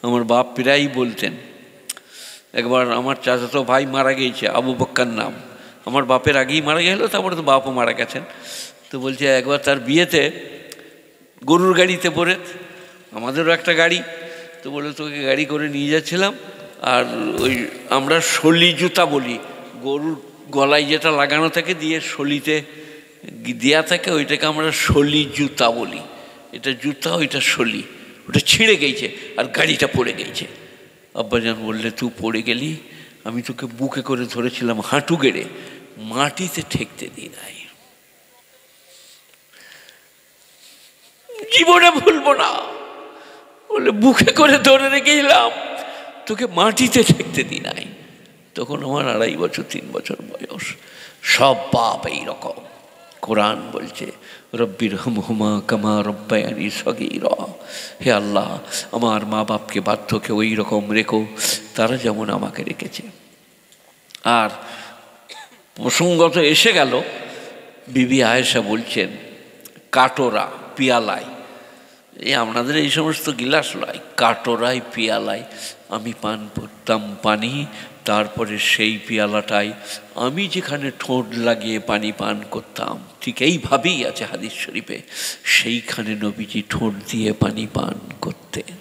আমার বাপ প্রায়ই বলতেন, একবার আমার চাচাতো ভাই মারা গিয়েছে, আবু বক্কার নাম, আমার বাপের আগেই মারা গেল, তারপরে তো বাপও মারা গেছেন। তো বলছে একবার তার বিয়েতে গরুর গাড়িতে পড়ে, আমাদেরও একটা গাড়ি, তো বলে তোকে গাড়ি করে নিয়ে যাচ্ছিলাম, আর ওই আমরা শলি জুতা বলি, গরুর গলায় যেটা লাগানো থাকে দিয়ে শলিতে দেয়া থাকে, ওইটাকে আমরা শলি জুতা বলি। এটা জুতা, ওইটা শলি, ওটা ছিঁড়ে গেছে আর গাড়িটা পড়ে গেছে। আব্বাজান বললে তুই পড়ে গেলি, আমি তোকে বুকে করে ধরেছিলাম হাঁটু গেড়ে, মাটিতে ঠেকতে দিই নাই, জীবনে ভুলবো না। বলে বুকে করে ধরে রেখেছিলাম, তোকে মাটিতে ঠেকতে দিই নাই। তখন আমার 2.5 বছর 3 বছর বয়স। সব বাপ এইরকম। কোরআন বলছে রব্বির হামহুমা কামা রব্বায়ানি সগীরা, হে আল্লাহ আমার মা বাপকে বাধ্যকে ওই রকম রেখো তারা যেমন আমাকে রেখেছে। আর প্রসঙ্গত এসে গেল, বিবি আয়েশা বলছেন কাটোরা পিয়ালায়, এই আপনাদের এই সমস্ত গিলাস লয়, কাটোরায় পিয়ালায় আমি পান করতাম পানি, তারপরে সেই পিয়ালাটাই আমি যেখানে ঠোঁট লাগিয়ে পানি পান করতাম, ঠিক এইভাবেই আছে হাদিস শরীফে, সেইখানে নবীজি ঠোঁট দিয়ে পানি পান করতেন।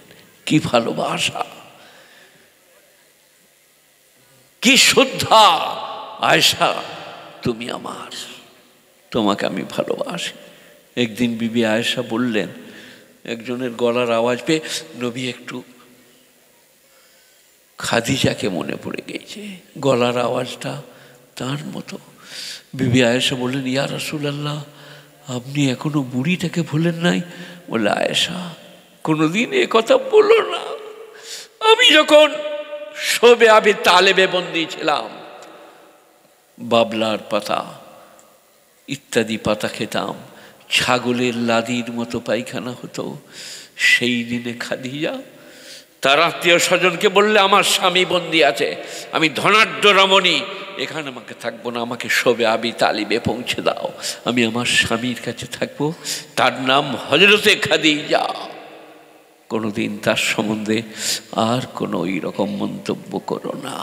কি ভালোবাসা, কি শ্রদ্ধা! আয়েশা তুমি আমার, তোমাকে আমি ভালোবাসি। একদিন বিবি আয়েশা বললেন, একজনের গলার আওয়াজ পেয়ে নবী একটু খাদিজাকে মনে পড়ে গেছে, গলার আওয়াজটা তার মতো। বিবি আয়েশা বললেন, ইয়া রাসূলুল্লাহ আপনি এখনো বুড়িটাকে ভুলেন নাই? বলে আয়েশা কোনোদিন এ কথা বলো না, আমি যখন শোবে আবি তালেবে বন্দি ছিলাম, বাবলার পাতা ইত্যাদি পাতা খেতাম, ছাগলের লাদির মতো পায়খানা হতো। সেই দিনে খাদিজা তার আত্মীয় স্বজনকে বললে আমার স্বামী বন্দি আছে, আমি ধনাঢ্য রমণী, এখানে আমাকে থাকবো না, আমাকে শোবে আবি তালিবে পৌঁছে দাও, আমি আমার স্বামীর কাছে থাকবো, তার নাম হযরতে খাদিজা। কোনোদিন তার সম্বন্ধে আর কোনো ওই রকম মন্তব্য করো না,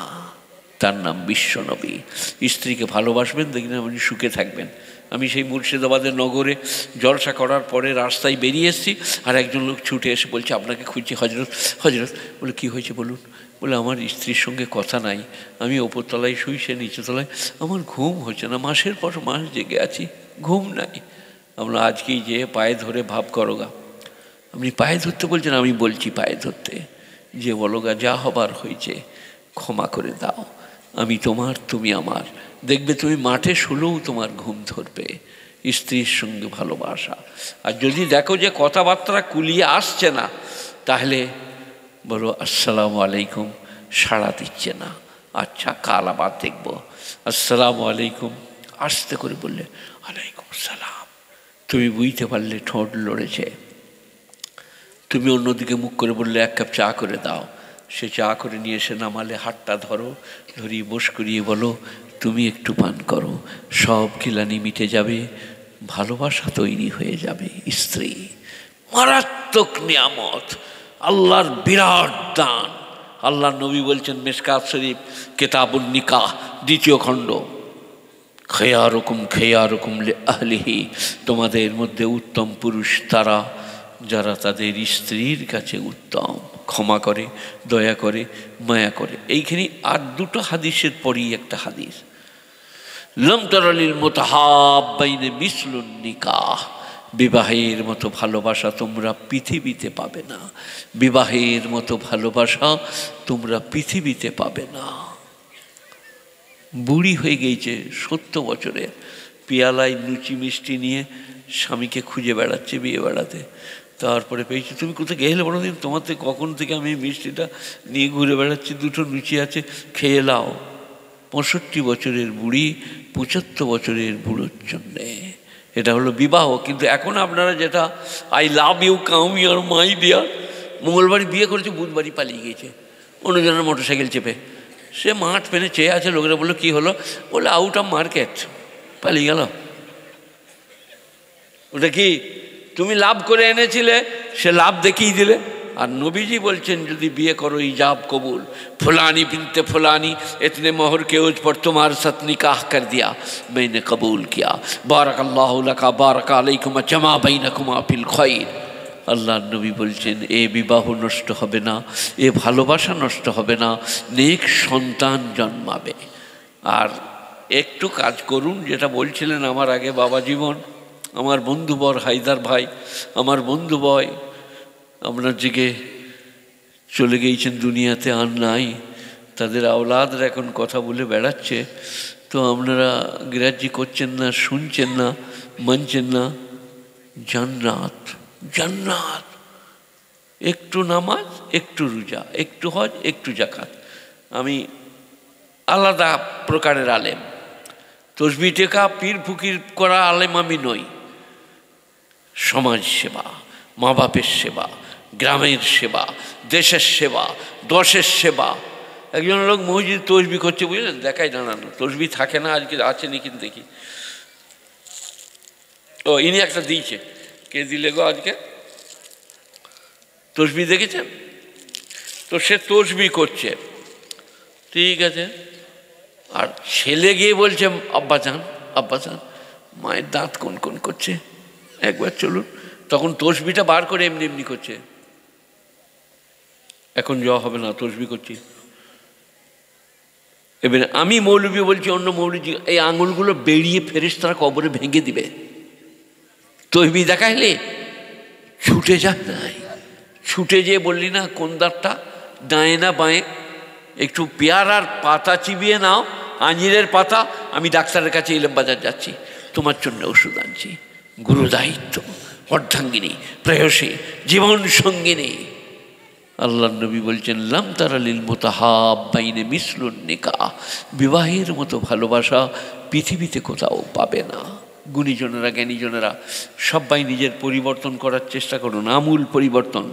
তার নাম বিশ্বনবী। স্ত্রীকে ভালোবাসবেন, দেখবেন আপনি সুখে থাকবেন। আমি সেই মুর্শিদাবাদের নগরে জলসা করার পরে রাস্তায় বেরিয়ে এসেছি, আর একজন লোক ছুটে এসে বলছে আপনাকে খুঁজছি হযরত। হযরত বলে কী হয়েছে বলুন? বলে আমার স্ত্রীর সঙ্গে কথা নাই, আমি ওপরতলায় শুই, সে নিচেতলায়, আমার ঘুম হচ্ছে না, মাসের পর মাস জেগে আছি, ঘুম নাই। আমরা আজকেই যে পায়ে ধরে ভাব করো গা। আপনি পায়ে ধরতে বলছেন? আমি বলছি পায়ে ধরতে, যে বলো গা যা হবার হয়েছে ক্ষমা করে দাও, আমি তোমার তুমি আমার, দেখবে তুমি মাঠে শুলেও তোমার ঘুম ধরবে। স্ত্রীর সঙ্গে ভালোবাসা। আর যদি দেখো যে কথাবার্তা কুলিয়ে আসছে না, তাহলে বলো আসসালামু আলাইকুম, সাড়া দিচ্ছে না, আচ্ছা কাল আবার দেখবো, আসসালামু আলাইকুম, আস্তে করে বললে আলাইকুম সালাম, তুমি বুঝতে পারলে ঠোঁট লড়েছে। তুমি অন্যদিকে মুখ করে বললে এক কাপ চা করে দাও, সে চা করে নিয়ে এসে নামালে হাতটা ধরো, ধরিয়ে বস করিয়ে বলো তুমি একটু পান করো, সব গিলানি মিটে যাবে, ভালোবাসা তৈরি হয়ে যাবে। স্ত্রী মারাত্মক নিয়ামত, আল্লাহর বিরাট দান। আল্লাহ নবী বলছেন মিশকাত শরীফ কিতাবুন নিকাহ 2য় খণ্ড, খেয়ারকুম খেয়ারকুম লি আহলিহি, তোমাদের মধ্যে উত্তম পুরুষ তারা যারা তাদের স্ত্রীর কাছে উত্তম, ক্ষমা করে, দয়া করে, মায়া করে। এইখানে আর 2টো হাদিসের পরই একটা হাদিস, লাম তারালিল মুতাহাব্বাইনে মিসলুন নিকাহ, বিবাহের মতো ভালোবাসা তোমরা পৃথিবীতে পাবে না, বিবাহের মতো ভালোবাসা তোমরা পৃথিবীতে পাবে না। বুড়ি হয়ে গেছে 70 বছরের, পেয়ালায় লুচি মিষ্টি নিয়ে স্বামীকে খুঁজে বেড়াচ্ছে বিয়ে বেড়াতে, তারপরে পেয়েছি তুমি কোথায় গেলে বলো দিন, তোমার থেকে কখন থেকে আমি মিষ্টিটা নিয়ে ঘুরে বেড়াচ্ছি, 2টো লুচি আছে খেয়ে নাও। 65 বছরের বুড়ি 75 বছরের বুড়োর জন্যে, এটা হলো বিবাহ। কিন্তু এখন আপনারা যেটা I love you come your my dear, মঙ্গলবারই বিয়ে করেছে, বুধবারই পালিয়ে গিয়েছে অন্যজনের মোটরসাইকেল চেপে, সে মাঠ পেনে চেয়ে আছে, লোকেরা বললো কী হলো, বলে আউট অফ মার্কেট, পালিয়ে গেল। ওটা কি তুমি লাভ করে এনেছিলে, সে লাভ দেখিয়ে দিলে, আর নবীজি বলছেন যদি বিয়ে করো ইজাব কবুল, ফুলানি বিনতে ফুলানি इतने मोहर के उज पर तुम्हारे साथ निकाह कर दिया, मैंने कबूल किया, बारक अल्लाहु लका बारक अलैकुम जमा बैनकुमा फिल खैर। আল্লাহ নবী বলছেন এ বিবাহ নষ্ট হবে না, এ ভালোবাসা নষ্ট হবে না, নেক সন্তান জন্মাবে। আর একটু কাজ করুন, যেটা বলছিলেন আমার আগে বাবা জীবন, আমার বন্ধুবর হায়দার ভাই, আমার বন্ধু বয় আপনার দিকে চলে গিয়েছেন দুনিয়াতে, আর নাই, তাদের আওলাদরা এখন কথা বলে বেড়াচ্ছে, তো আপনারা গ্রাহ্য করছেন না, শুনছেন না, মানছেন না। জান্নাত জান্নাত, একটু নামাজ, একটু রোজা, একটু হজ, একটু জাকাত। আমি আলাদা প্রকারের আলেম, তসবি টেকা পীর ফকির করা আলেম আমি নই। সমাজ সেবা, মা বাপের সেবা, গ্রামের সেবা, দেশের সেবা, দশের সেবা। একজন লোক মসজিদ তসবি করছে, বুঝলেন, দেখাই দাঁড়ানো, তসবি থাকে না, আজকে আছে নাকি দেখি। ও ইনি একটা দিয়েছে, কে দিলে গো আজকে? তসবি দেখেছেন তো, সে তসবি করছে, ঠিক আছে। আর ছেলে গিয়ে বলছে আব্বা যান, আব্বা যান, মায়ের দাঁত কোন কোন করছে, একবার চলুন। তখন তসবিটা বার করে এমনি এমনি করছে, এখন যাওয়া হবে না, তসবি করছি। এবারে আমি মৌলবি বলছি, অন্য মৌলবি এই আঙুলগুলো বেরিয়ে ফেরেশতারা কবরে ভেঙে দিবে। তসবি দেখাইলে ছুটে যায় নাই, ছুটে যেয়ে বললি না কোন দাঁতটা ডায়ে না বাঁয়ে, একটু পেয়ারার পাতা চিবিয়ে নাও, আঞ্জিরের পাতা, আমি ডাক্তারের কাছে ইলাম বাজার যাচ্ছি, তোমার জন্য ওষুধ আনছি। গুরু দায়িত্ব, অর্ধাঙ্গিনী, প্রেয়সী, জীবন সঙ্গিনী। আল্লাহ নবী বলছেন লাম তারালিল মুতাহাব্বাইনে মিসলুন নিকাহ, বিবাহের মতো ভালোবাসা পৃথিবীতে কোথাও পাবে না। গুণীজনেরা, জ্ঞানীজনেরা সবাই নিজের পরিবর্তন করার চেষ্টা করুন, আমূল পরিবর্তন।